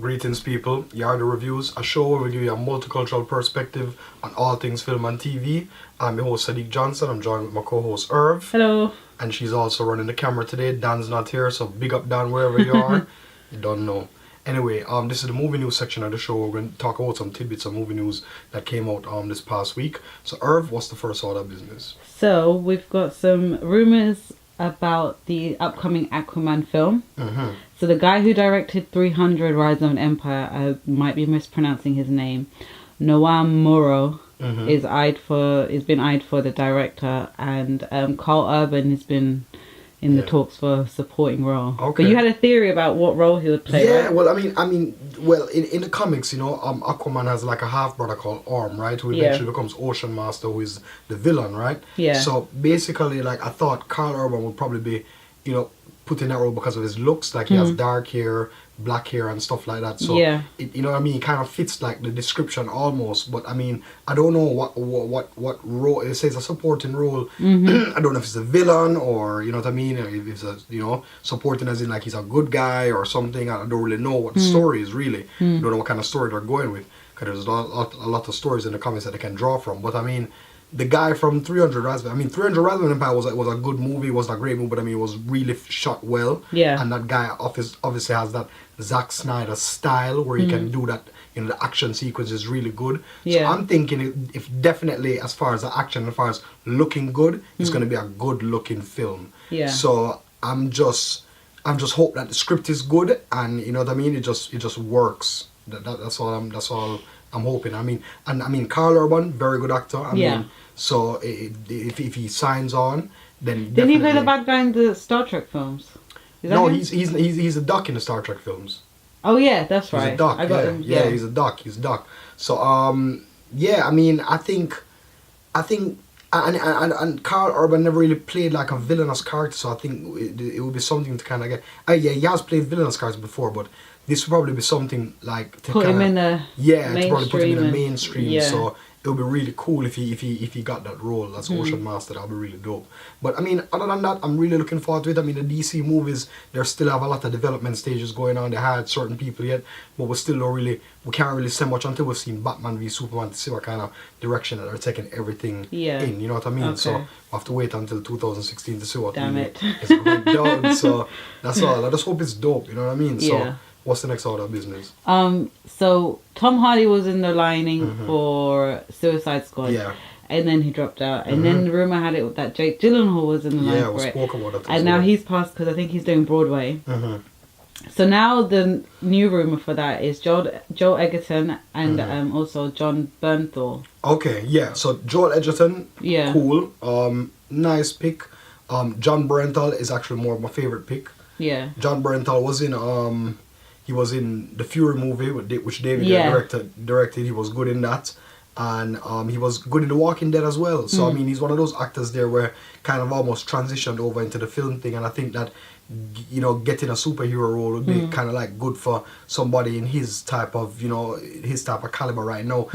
Greetings, people. Yard Reviews, a show where we give you a multicultural perspective on all things film and TV. I'm your host, Sadike Johnson. I'm joined with my co-host, Irv. Hello. And she's also running the camera today. Dan's not here, so big up Dan wherever you are. You don't know. Anyway, this is the movie news section of the show. We're going to talk about some tidbits of movie news that came out this past week. So, Irv, what's the first order of business? So, we've got some rumours about the upcoming Aquaman film. Mm-hmm. So the guy who directed 300 Rise of an Empire, I might be mispronouncing his name, Noam Muro, is been eyed for the director, and Karl Urban has been in the talks for a supporting role. Okay. But you had a theory about what role he would play. Yeah, right? well, in the comics, Aquaman has like a half brother called Orm, right? Who eventually becomes Ocean Master, who is the villain, right? Yeah. So basically, like, I thought Karl Urban would probably be, put in that role because of his looks. Like, he has dark hair, black hair, and stuff like that. So, it kind of fits like the description almost. But I mean, I don't know what role. It says a supporting role. I don't know if it's a villain or, you know what I mean? Or if it's a, supporting as in like he's a good guy or something. I don't really know what the story is really. I don't know what kind of story they're going with. Because there's a lot of stories in the comics that they can draw from. But I mean, the guy from 300 Raspberry, 300 Raspberry Empire was a good movie, was a great movie, but I mean, it was really shot well. Yeah. And that guy obviously has that Zack Snyder style where he can do that, the action sequence is really good. Yeah. So I'm thinking if definitely as far as the action, as far as looking good, it's going to be a good looking film. Yeah. So I'm just hope that the script is good and, you know what I mean, it just works. That's all I'm hoping. I mean, Karl Urban, very good actor. I mean, so if he signs on, then didn't he play the bad guy in the Star Trek films? No, he's a Duck in the Star Trek films. Oh yeah, that's right. He's a Duck. I got him. Yeah, he's a Duck. He's a Duck. So I mean, I think, and Karl Urban never really played like a villainous character, so I think it would be something to kind of get. He has played villainous characters before, but this would probably be something like to put him in the to probably put him in the mainstream. Yeah. So it would be really cool if he got that role as Ocean Master. That would be really dope. But I mean, other than that, I'm really looking forward to it. I mean, the DC movies, they still have a lot of development stages going on. They had certain people yet, but we can't really say much until we've seen Batman v Superman to see what kind of direction that they're taking everything in. You know what I mean? Okay. So we'll have to wait until 2016 to see what it's going down. So that's all. I just hope it's dope. You know what I mean? Yeah. So what's the next order of business? So Tom Hardy was in the lining for Suicide Squad. Yeah. And then he dropped out. And then the rumour had it that Jake Gyllenhaal was in the line for it. Spoke about that. And now he's passed because I think he's doing Broadway. So now the new rumour for that is Joel Edgerton and also Jon Bernthal. Okay, yeah. So Joel Edgerton, cool. Nice pick. Jon Bernthal is actually more of my favourite pick. Yeah. Jon Bernthal was in he was in the Fury movie which David directed. He was good in that, and he was good in The Walking Dead as well. So I mean, he's one of those actors there where kind of almost transitioned over into the film thing, and I think that getting a superhero role would be kind of like good for somebody in his type of caliber right now.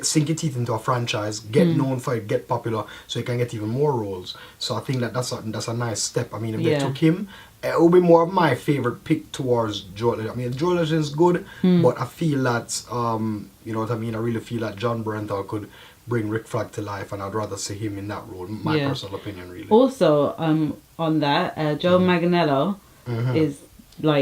Sink your teeth into a franchise, get known for it, get popular, so he can get even more roles. So I think that's a nice step. I mean, if they took him, it would be more of my favorite pick towards Joel. I mean, Joel is good, but I feel that you know what I mean. I really feel that Jon Bernthal could bring Rick Flagg to life, and I'd rather see him in that role. My personal opinion, really. Also, on that, Joe Manganiello is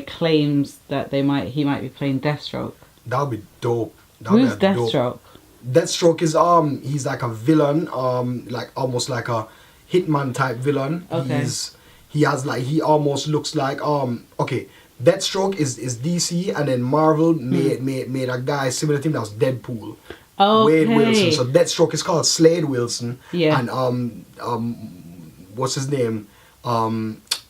claims that he might be playing Deathstroke. That would be dope. Who's Deathstroke? Deathstroke is he's like a villain, like almost like a hitman type villain. Okay. He almost looks like Deathstroke is DC, and then Marvel made a guy similar to him that was Deadpool. Okay. Wade Wilson. So Deathstroke is called Slade Wilson. Yeah. And what's his name?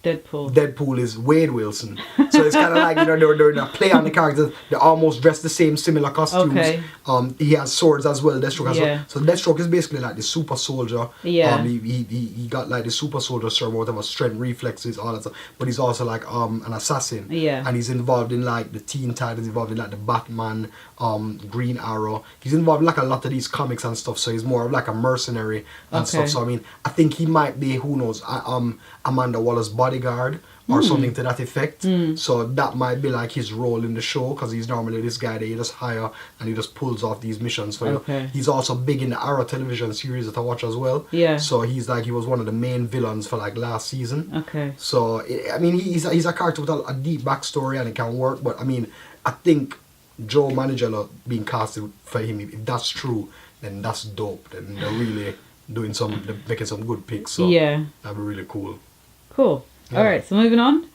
Deadpool is Wade Wilson. So it's kind of like, they're a play on the characters. They almost dress the same, similar costumes. Okay. He has swords as well, Deathstroke as well. So Deathstroke is basically like the super soldier. Yeah. He got like the super soldier serum, whatever, strength, reflexes, all that stuff. But he's also like an assassin. Yeah. And he's involved in like the Teen Titans, involved in like the Batman, Green Arrow. He's involved in like a lot of these comics and stuff. So he's more of like a mercenary and stuff. So I mean, I think he might be, who knows, Amanda Waller's bodyguard, or something to that effect. So that might be like his role in the show, because he's normally this guy that you just hire and he just pulls off these missions for you. He's also big in the Arrow television series that I watch as well. Yeah. So he was one of the main villains for like last season. Okay. So I mean, he's a character with a deep backstory, and it can work. But I mean, I think Joe Manganiello being casted for him, if that's true, then that's dope. Then they're really they're making some good picks. So yeah, that'd be really cool. Cool. Yeah. All right, so moving on.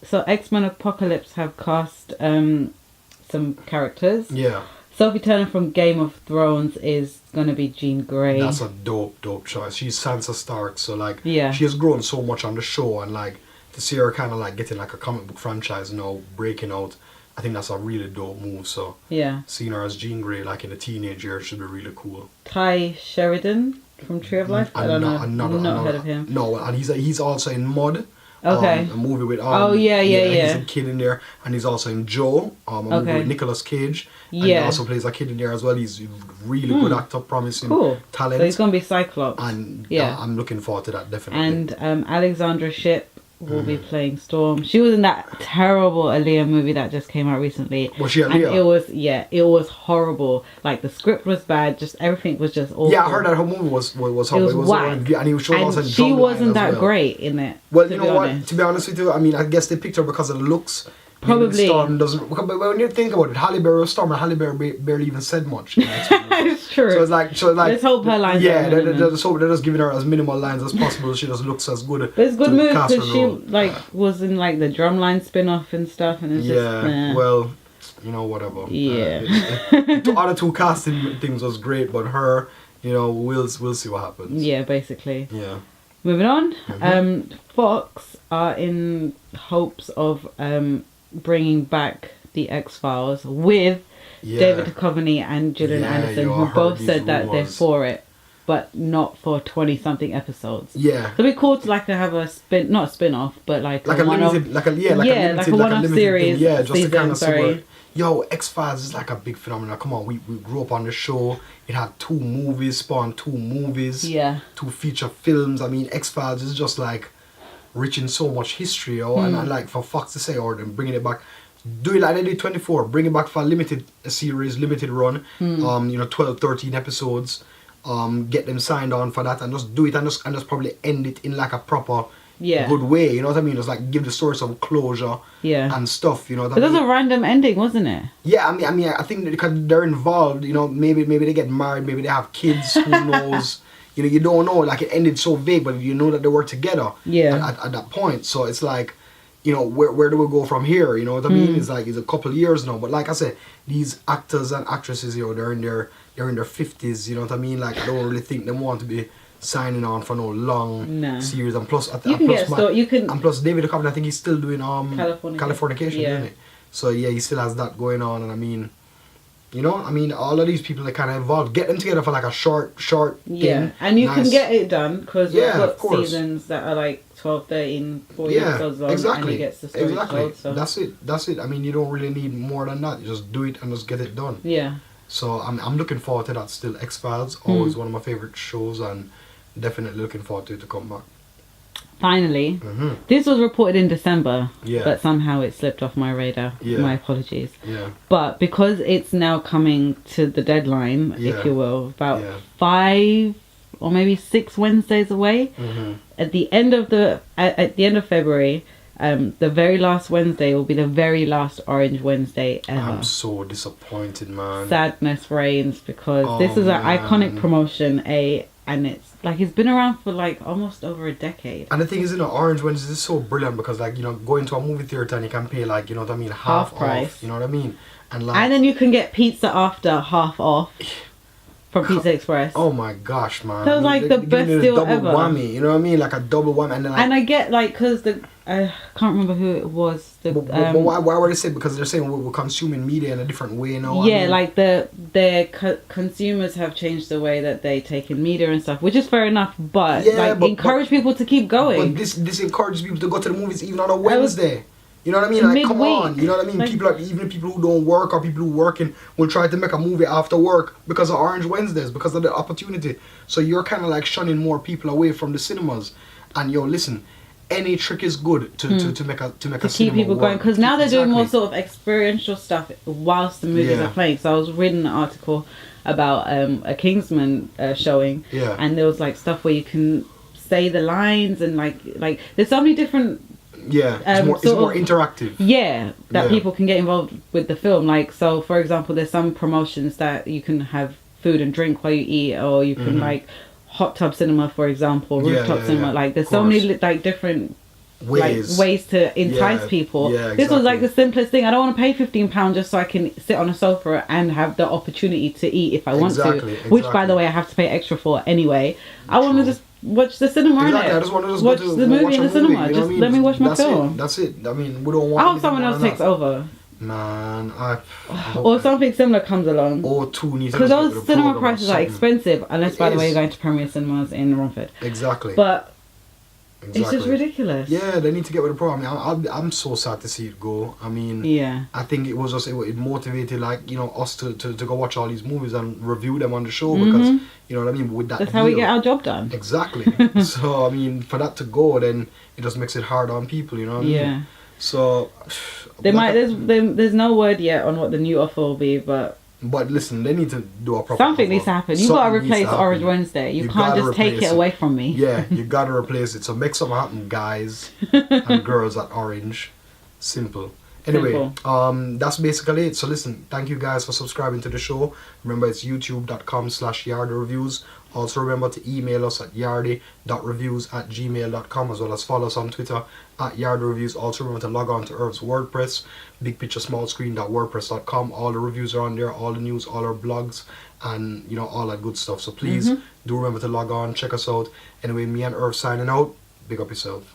So XMen Apocalypse have cast some characters. Yeah. Sophie Turner from Game of Thrones is gonna be Jean Grey. That's a dope choice. She's Sansa Stark, so like she has grown so much on the show, and like to see her kind of like getting like a comic book franchise now breaking out, I think that's a really dope move. So yeah, seeing her as Jean Grey like in the teenage years should be really cool. Tye Sheridan from Tree of Life. I don't know. I've not heard of him. No, and he's also in Mud. Okay. A movie with yeah. He's a kid in there, and he's also in Joe. A movie with Nicolas Cage. And he also plays a kid in there as well. He's a really good actor, promising talent. So he's gonna be Cyclops. And I'm looking forward to that definitely. And Alexandra Shipp will be playing Storm. She was in that terrible Aaliyah movie that just came out recently. Was she Aaliyah? And it was horrible. Like the script was bad, just everything was just awful. Yeah, I heard that her movie was horrible. It was whack. And she wasn't that great in it. Well, you know what? To be honest with you, I mean, I guess they picked her because of the looks. Probably. Storm doesn't. But when you think about it, Halle Berry was Storm, and Halle Berry barely even said much. It's true. So it's like. Let's hope her lines. Yeah, they're just giving her as minimal lines as possible. She just looks as good. But it's good move because she was in like the Drumline spin-off and stuff, and it's just. Well, whatever. Yeah. The other two casting things was great, but her, we'll see what happens. Yeah, basically. Yeah. Moving on. Fox are in hopes of bringing back the XFiles with David Duchovny and Gillian Anderson, who both said that they're for it, but not for 20-something episodes. Yeah. So it'd be cool to have a not a spin-off, but like a limited, a one-off series. Yeah, just season, to kind of see X-Files is like a big phenomenon. Come on, we grew up on the show. It had 2 movies, spawned 2 movies. Yeah. 2 feature films. I mean, X-Files is just like rich in so much history, and like for Fox to say, or them bringing it back, do it like they did 24, bring it back for a limited series, limited run, 12, 13 episodes, get them signed on for that, and just do it, and just probably end it in like a proper good way, you know what I mean? Just like give the story some closure and stuff, you know what I mean? But that was a random ending, wasn't it? Yeah, I mean, I think that because they're involved, maybe they get married, maybe they have kids, who knows? You don't know, like it ended so vague, but you know that they were together at that point. So it's like, where do we go from here? You know what I mean? It's like, it's a couple of years now. But like I said, these actors and actresses, they're in their 50s, you know what I mean? Like, I don't really think they want to be signing on for no long series. And plus, plus David Duchovny, I think he's still doing Californication, isn't it? So yeah, he still has that going on, and I mean, all of these people are kind of involved. Get them together for like a short thing. And you can get it done because we've got of seasons that are like 12, 13, 14 episodes long, and he gets the story told. So. That's it. I mean, you don't really need more than that. You just do it and just get it done. Yeah. So I'm looking forward to that still. X-Files, always one of my favorite shows, and definitely looking forward to it to come back. Finally, this was reported in December, Yeah. but somehow it slipped off my radar. Yeah. My apologies. Yeah. But because it's now coming to the deadline, if you will, about 5 or maybe 6 Wednesdays away, at the end of February, the very last Wednesday will be the very last Orange Wednesday ever. I'm so disappointed, man. Sadness reigns because this is an iconic promotion, and it's been around for like almost over a decade. And the thing is, Orange Wednesday is so brilliant because going to a movie theater and you can pay half price. off, you know what I mean? And then you can get pizza after half off from Pizza Express. Oh my gosh, man! That was the best deal ever. Double whammy, you know what I mean? Like a double whammy, and then I get because I can't remember who it was. But why were they saying? Because they're saying we're consuming media in a different way now. Yeah, their consumers have changed the way that they take in media and stuff, which is fair enough. But encourage people to keep going. But this encourages people to go to the movies even on a Wednesday. You know what I mean? Like, come on. You know what I mean? Even people who don't work or people who working will try to make a movie after work because of Orange Wednesdays, because of the opportunity. So you're kind of shunning more people away from the cinemas. And listen, any trick is good to make a to keep people going, because now they're doing more sort of experiential stuff whilst the movies are playing. So I was reading an article about a Kingsman showing, and there was like stuff where you can say the lines and like there's so many different it's more interactive that people can get involved with the film. Like, so for example, there's some promotions that you can have food and drink while you eat, or you can like hot tub cinema, for example, rooftop cinema. Like, there's so many like different ways to entice people. This was like the simplest thing. I don't want to pay £15 just so I can sit on a sofa and have the opportunity to eat if I want to, which by the way I have to pay extra for anyway. I want to just watch the cinema. I just want to watch the movie in the cinema. Just let me watch my film. That's it. I mean, we don't want. I hope someone else takes over. Man, or something similar comes along. Or two needs, because those cinema prices are expensive, unless by the way you're going to Premier Cinemas in Romford. Exactly. But it's just ridiculous. Yeah, they need to get with the program. I mean, I'm so sad to see it go. I mean, I think it was just it motivated us to go watch all these movies and review them on the show, because you know what I mean. With that's how we get our job done. Exactly. So I mean, for that to go, then it just makes it hard on people. You know what I mean? So there's no word yet on what the new offer will be, but listen, they need to do a proper something needs to happen. You've got to replace Orange Wednesday. You can't just take it away from me. Yeah, you got to replace it. So make something happen, guys and girls at Orange. Simple. Anyway, that's basically it. So listen, thank you guys for subscribing to the show. Remember, it's youtube.com/YardyReviews. Also remember to email us at yardy.reviews@gmail.com, as well as follow us on Twitter @YardyReviews. Also remember to log on to Irv's WordPress, bigpicturesmallscreen.wordpress.com. All the reviews are on there, all the news, all our blogs, and all that good stuff. So please do remember to log on, check us out. Anyway, me and Irv signing out. Big up yourself.